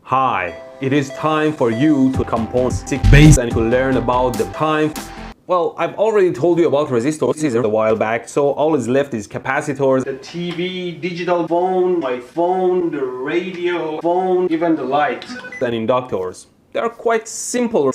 Hi, it is time for you to compose base and to learn about the time. Well, I've already told you about resistors a while back, so all is left is capacitors, the TV, digital phone, my phone, the radio, phone, even the light, and inductors. They are quite simple,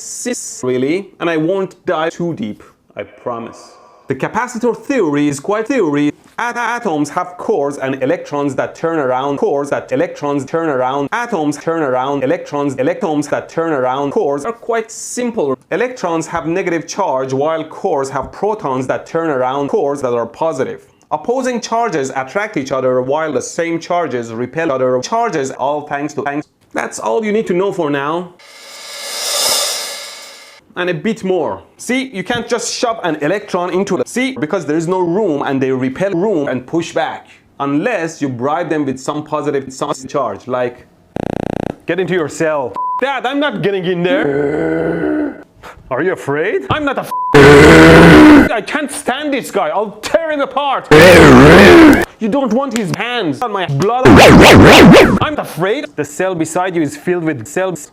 really, and I won't dive too deep, I promise. The capacitor theory is quite theory. Atoms have cores and electrons that turn around, cores that electrons turn around, atoms turn around, electrons that turn around. Cores are quite simple. Electrons have negative charge while cores have protons that turn around, cores that are positive. Opposing charges attract each other while the same charges repel other charges, all thanks to thanks. That's all you need to know for now. And a bit more. See, you can't just shove an electron into the sea because there is no room and they repel room and push back. Unless you bribe them with some positive charge, like, get into your cell. Dad, I'm not getting in there. Are you afraid? I'm not I can't stand this guy. I'll tear him apart. You don't want his hands on my blood. I'm not afraid. The cell beside you is filled with cells.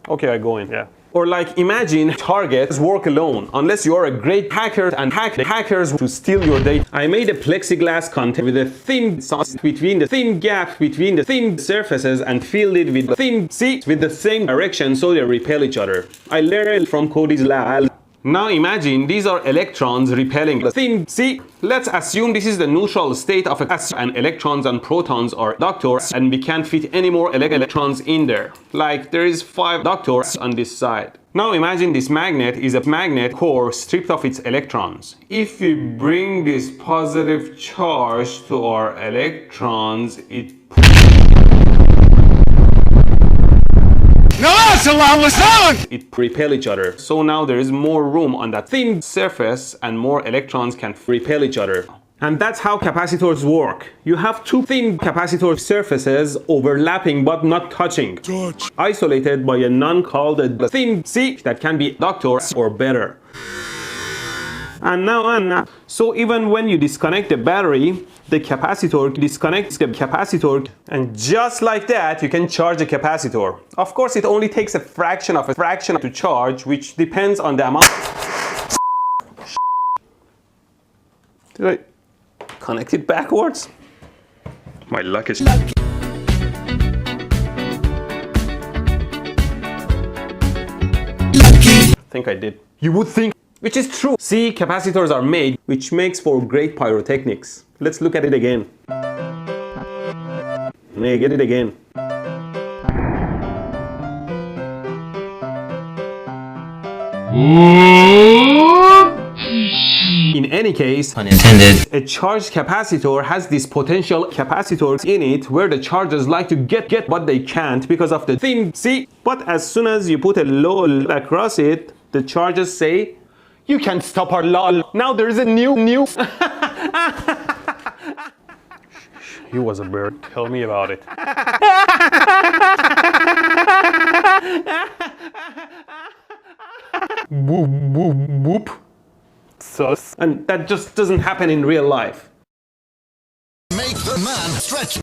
Okay, I go in, yeah. Or like, imagine targets work alone, unless you are a great hacker and hackers to steal your data. I made a plexiglass container with a thin sauce between the thin gap between the thin surfaces and filled it with thin seats with the same direction so they repel each other. I learned from Cody's lab. Now imagine these are electrons repelling the thin. See, let's assume this is the neutral state of and electrons and protons are inductors and we can't fit any more electrons in there. Like there is 5 inductors on this side. Now imagine this magnet is a magnet core stripped of its electrons. If we bring this positive charge to our electrons, it it repel each other. So now there is more room on that thin surface and more electrons can repel each other. And that's how capacitors work. You have 2 thin capacitor surfaces overlapping but not touching. Isolated by a non-called thin seat that can be inductors or better. And now, so even when you disconnect the battery, the capacitor disconnects the capacitor, and just like that, you can charge a capacitor. Of course, it only takes a fraction to charge, which depends on the amount. Did I connect it backwards? My luck is. I think I did. You would think. Which is true. See, capacitors are made, which makes for great pyrotechnics. Let's look at it again. Hey, get it again. In any case, unintended, a charged capacitor has this potential capacitors in it where the charges like to get but they can't because of the thin. See, but as soon as you put a low across it, the charges say, you can't stop our law. Now there is a new. He was a bird. Tell me about it. Boop, boop, boop. Sus. And that just doesn't happen in real life. Make the man stretch.